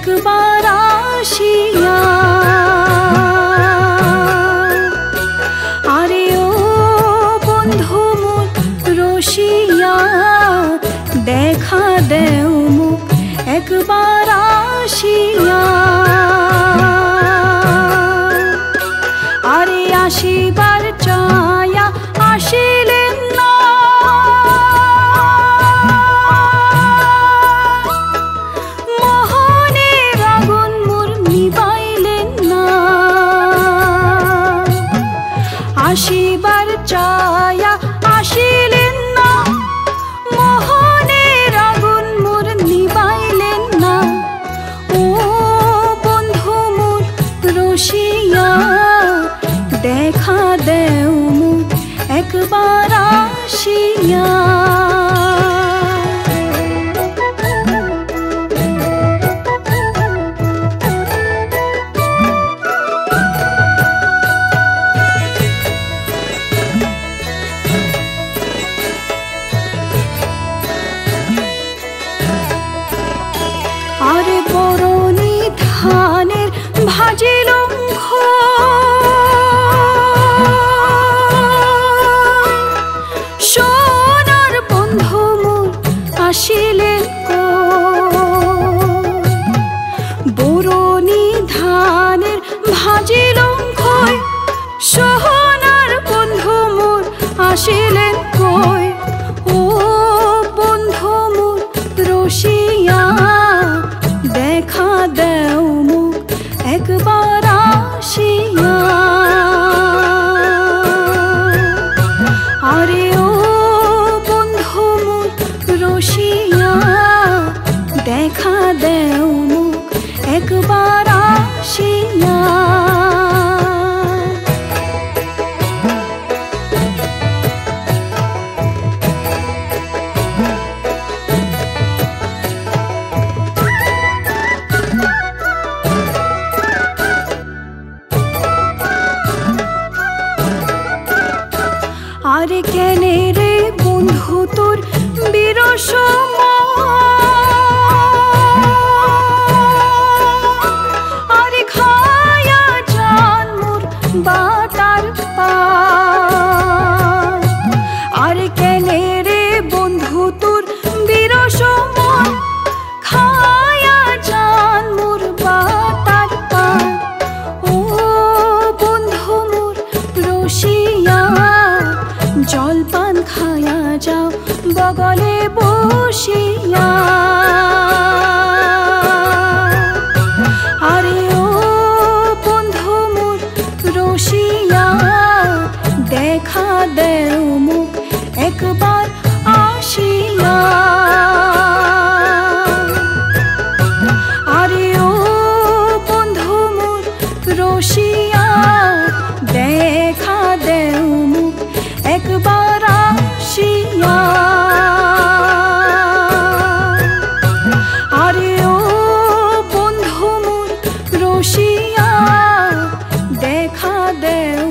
একবার আসিয়া। আরে ও বন্ধু মোর রসিয়া, দেখা দেও মুখ একবার আসিয়া। আরে আসিবার চায়া আসিলেন না, মোহনের আগুন মোর নিবাইলেন না। আসিবার চায়া আসিলেন না, মোহনের আগুন মোর নিবাইলেন না। ও বন্ধু মোর রসিয়া, দেখা দেও মুখ একবার আসিয়া। আরে বরণী ধানের ভাজিল সোনার বন্ধু মোর আসিলেন বরণী ধানের ভাজিল সোনার বন্ধু মোর আসিলেন কই। ও বন্ধু মোর রসিয়া, দেখা দেও মুখ একবার আসিয়া। আরে ও বন্ধু মোর রসিয়া, দেখা দেও মুখ একবার আসিয়া। আরে কেনে রে বন্ধু তোর বিরস আরে খায়া জান মোর বাটার পান। আরে কেনে রে বন্ধু তোর বিরস খায়া জান মোর বাটার পান। ও বন্ধু মোর রসিয়া, জলপান খায়া যাও বগলে বসিয়া। আরে ও বন্ধু মোর রসিয়া, দেখা দেও মুখ একবার আসিয়া। আরে ও বন্ধু মোর রসিয়া, দেখা দেও মুখ একবার আসিয়া। আরে ও বন্ধু মোর রসিয়া, দেখা দেও